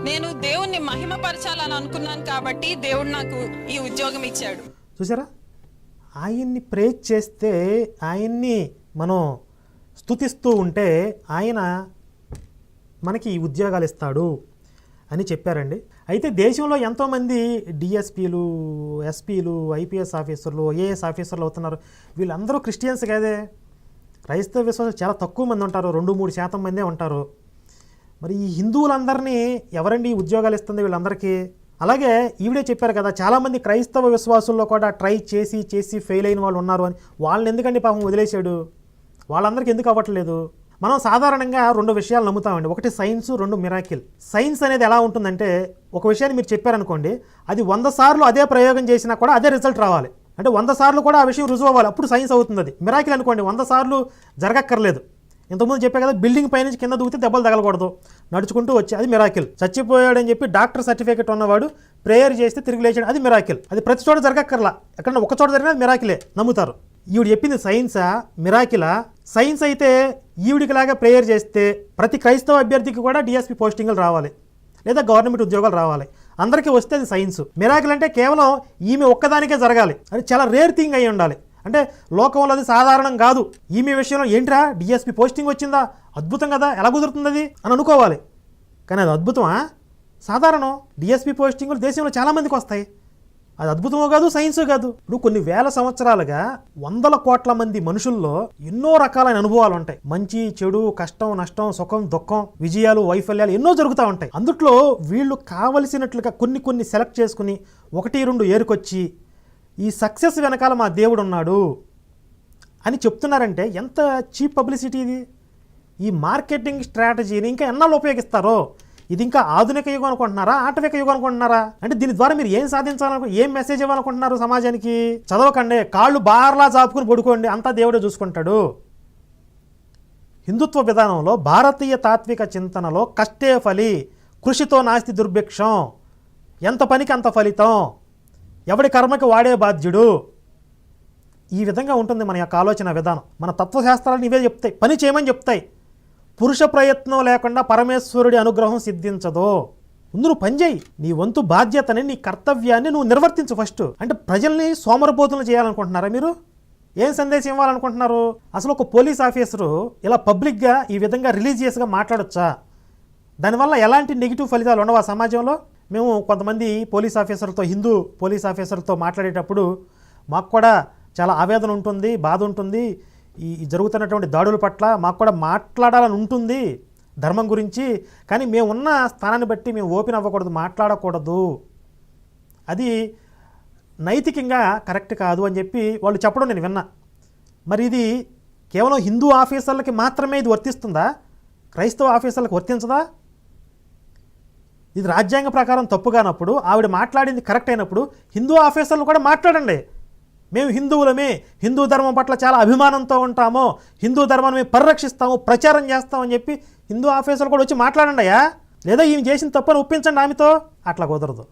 నేను దేవుణ్ణి మహిమపరచాలని అనుకున్నాను కాబట్టి దేవుడు నాకు ఈ ఉద్యోగం ఇచ్చాడు. చూసారా, ఆయన్ని ప్రేజ్ చేస్తే, ఆయన్ని మనం స్తుతిస్తూ ఉంటే ఆయన మనకి ఈ ఉద్యోగాలు ఇస్తాడు అని చెప్పారండి. అయితే దేశంలో ఎంతోమంది డిఎస్పీలు, ఎస్పీలు, ఐపీఎస్ ఆఫీసర్లు, ఐఏఎస్ ఆఫీసర్లు అవుతున్నారు. వీళ్ళందరూ క్రిస్టియన్స్ కాదే. క్రైస్తవ విశ్వాసం చాలా తక్కువ మంది ఉంటారు, 2-3% మందే ఉంటారు. మరి ఈ హిందువులందరినీ ఎవరండి ఉద్యోగాలు ఇస్తుంది వీళ్ళందరికీ? అలాగే ఈవిడే చెప్పారు కదా, చాలామంది క్రైస్తవ విశ్వాసుల్లో కూడా ట్రై చేసి ఫెయిల్ అయిన వాళ్ళు ఉన్నారు అని. వాళ్ళని ఎందుకండి పాపం వదిలేశాడు? వాళ్ళందరికీ ఎందుకు అవ్వట్లేదు? మనం సాధారణంగా 2 విషయాలు నమ్ముతామండి. ఒకటి సైన్స్, 2 మిరాకిల్. సైన్స్ అనేది ఎలా ఉంటుందంటే, ఒక విషయాన్ని మీరు చెప్పారనుకోండి, అది 100 సార్లు అదే ప్రయోగం చేసినా కూడా అదే రిజల్ట్ రావాలి. అంటే 100 సార్లు కూడా ఆ విషయం రుజువు అవ్వాలి, అప్పుడు సైన్స్ అవుతుంది. అది మిరాకిల్ అనుకోండి, 100 సార్లు జరగక్కర్లేదు. ఇంతకుముందు చెప్పే కదా, బిల్డింగ్ పైనుంచి కింద దూకితే దెబ్బలు తగలకూడదు, నడుచుకుంటూ వచ్చి, అది మిరాకిల్. చచ్చిపోయాడని చెప్పి డాక్టర్ సర్టిఫికేట్ ఉన్నవాడు ప్రేయర్ చేస్తే తిరిగి లేచాడు, అది మిరాకిల్. అది ప్రతి చోట జరగక్కర్లా, ఎక్కడన్నా ఒక చోట జరిగినా మిరాకిలే నమ్ముతారు. ఈవిడ చెప్పింది సైన్సా మిరాకిలా? సైన్స్ అయితే ఈవిడికిలాగా ప్రేయర్ చేస్తే ప్రతి క్రైస్తవ అభ్యర్థికి కూడా డిఎస్పీ పోస్టింగ్లు రావాలి, లేదా గవర్నమెంట్ ఉద్యోగాలు రావాలి. అందరికీ వస్తే అది సైన్స్. మిరాకిల్ అంటే కేవలం ఈమె ఒక్కదానికే జరగాలి, అది చాలా రేర్ థింగ్ అయి ఉండాలి. అంటే లోకంలో అది సాధారణం కాదు. ఈమె విషయంలో ఏంట్రా డిఎస్పీ పోస్టింగ్ వచ్చిందా, అద్భుతం కదా, ఎలా కుదురుతుంది అది అని అనుకోవాలి. కానీ అది అద్భుతమా? సాధారణం. డిఎస్పీ పోస్టింగ్లు దేశంలో చాలామందికి వస్తాయి, అది అద్భుతమో కాదు, సైన్సో కాదు. ఇప్పుడు కొన్ని వేల సంవత్సరాలుగా 100 కోట్ల మంది మనుషుల్లో ఎన్నో రకాలైన అనుభవాలు ఉంటాయి. మంచి, చెడు, కష్టం, నష్టం, సుఖం, దుఃఖం, విజయాలు, వైఫల్యాలు ఎన్నో జరుగుతూ ఉంటాయి. అందుట్లో వీళ్ళు కావలసినట్లుగా కొన్ని సెలెక్ట్ చేసుకుని 1-2 ఏరుకొచ్చి ఈ సక్సెస్ వెనకాల మా దేవుడు ఉన్నాడు అని చెప్తున్నారంటే ఎంత చీప్ పబ్లిసిటీ ఇది. ఈ మార్కెటింగ్ స్ట్రాటజీని ఇంకా ఎన్నాళ్ళు ఉపయోగిస్తారో? ఇది ఇంకా ఆధునిక యుగం అనుకుంటున్నారా, ఆటవిక యుగం అనుకుంటున్నారా? అంటే దీని ద్వారా మీరు ఏం సాధించాలనుకో, ఏం మెసేజ్ ఇవ్వాలనుకుంటున్నారు సమాజానికి? చదవకండి, కాళ్ళు బార్లా చాపుకుని పడుకోండి, అంతా దేవుడే చూసుకుంటాడు. హిందుత్వ విధానంలో, భారతీయ తాత్విక చింతనలో కష్టే ఫలి, కృషితో నాస్తి దుర్భిక్షం, ఎంత పనికి అంత ఫలితం, ఎవడి కర్మకి వాడే బాధ్యుడు, ఈ విధంగా ఉంటుంది మన యొక్క ఆలోచన విధానం. మన తత్వశాస్త్రాలను ఇవే చెప్తాయి, పని చేయమని చెప్తాయి. పురుష ప్రయత్నం లేకుండా పరమేశ్వరుడి అనుగ్రహం సిద్ధించదు. ముందు నువ్వు పనిచేయి, నీ వంతు బాధ్యతని, నీ కర్తవ్యాన్ని నువ్వు నిర్వర్తించు ఫస్ట్. అంటే ప్రజల్ని సోమరపోతులు చేయాలనుకుంటున్నారా మీరు? ఏం సందేశం ఇవ్వాలనుకుంటున్నారు? అసలు ఒక పోలీస్ ఆఫీసరు ఇలా పబ్లిక్గా ఈ విధంగా రిలీజియస్గా మాట్లాడొచ్చా? దానివల్ల ఎలాంటి నెగిటివ్ ఫలితాలు ఉండవా సమాజంలో? మేము కొంతమంది పోలీస్ ఆఫీసర్లతో, హిందూ పోలీస్ ఆఫీసర్లతో మాట్లాడేటప్పుడు మాకు కూడా చాలా ఆవేదన ఉంటుంది, బాధ ఉంటుంది. ఈ జరుగుతున్నటువంటి దాడుల పట్ల మాకు కూడా మాట్లాడాలని ఉంటుంది ధర్మం గురించి. కానీ మేము ఉన్న స్థానాన్ని బట్టి మేము ఓపెన్ అవ్వకూడదు, మాట్లాడకూడదు, అది నైతికంగా కరెక్ట్ కాదు అని చెప్పి వాళ్ళు చెప్పడం నేను విన్నా. మరి ఇది కేవలం హిందూ ఆఫీసర్లకి మాత్రమే ఇది వర్తిస్తుందా? క్రైస్తవ ఆఫీసర్లకు వర్తించదా? ఇది రాజ్యాంగ ప్రకారం తప్పు కానప్పుడు, ఆవిడ మాట్లాడింది కరెక్ట్ అయినప్పుడు హిందూ ఆఫీసర్లు కూడా మాట్లాడండి. మేము హిందువులమే, హిందూ ధర్మం పట్ల చాలా అభిమానంతో ఉంటాము, హిందూ ధర్మాన్ని మేము పరిరక్షిస్తాము, ప్రచారం చేస్తామని చెప్పి హిందూ ఆఫీసర్లు కూడా వచ్చి మాట్లాడండి అయ్యా. లేదా ఈమె చేసిన తప్పని ఒప్పించండి ఆమెతో. అట్లా కుదరదు.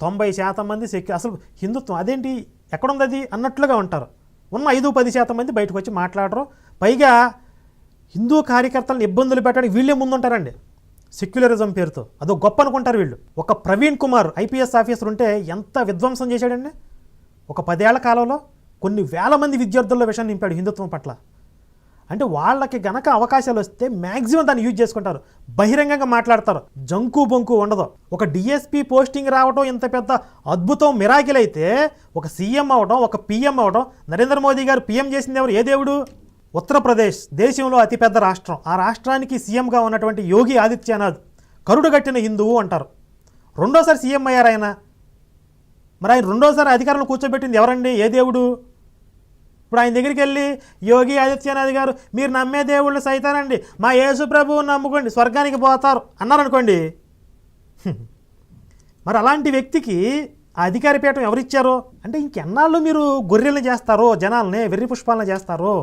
90% మంది అసలు హిందుత్వం అదేంటి, ఎక్కడుంది అది అన్నట్లుగా ఉంటారు. ఉన్న 5-10% మంది బయటకు వచ్చి మాట్లాడరు. పైగా హిందూ కార్యకర్తలను ఇబ్బందులు పెట్టడానికి వీళ్ళే ముందుంటారండి, సెక్యులరిజం పేరుతో. అదో గొప్ప అనుకుంటారు వీళ్ళు. ఒక ప్రవీణ్ కుమార్ ఐపీఎస్ ఆఫీసర్ ఉంటే ఎంత విధ్వంసం చేశాడండి. ఒక 10 ఏళ్ల కాలంలో కొన్ని వేల మంది విద్యార్థుల్లో విషయం నింపాడు హిందుత్వం పట్ల. అంటే వాళ్ళకి గనక అవకాశాలు వస్తే మ్యాక్సిమం దాన్ని యూజ్ చేసుకుంటారు, బహిరంగంగా మాట్లాడతారు, జంకు బొంకు ఉండదు. ఒక డిఎస్పీ పోస్టింగ్ రావడం ఇంత పెద్ద అద్భుతం, మిరాకిల్ అయితే ఒక సీఎం అవడం, ఒక పీఎం అవడం, నరేంద్ర మోదీ గారు పీఎం చేసింది ఎవరు, ఏ దేవుడు? ఉత్తరప్రదేశ్ దేశంలో అతిపెద్ద రాష్ట్రం. ఆ రాష్ట్రానికి సీఎంగా ఉన్నటువంటి యోగి ఆదిత్యనాథ్ కరుడుగట్టిన హిందువు అంటారు. 2వ సారి సీఎం అయ్యారు ఆయన. మరి ఆయన 2వ సారి అధికారంలో కూర్చోబెట్టింది ఎవరండి, ఏ దేవుడు? ఇప్పుడు ఆయన దగ్గరికి వెళ్ళి యోగి ఆదిత్యనాథ్ గారు మీరు నమ్మే దేవుళ్ళు సైతానండి, మా యేసు ప్రభువుని నమ్ముకోండి స్వర్గానికి పోతారు అన్నారనుకోండి, మరి అలాంటి వ్యక్తికి ఆ అధికార పీఠం ఎవరిచ్చారో? అంటే ఇంకెన్నాళ్ళు మీరు గొర్రెలను చేస్తారో, జనాల్ని వెర్రి పుష్పాలను చేస్తారో?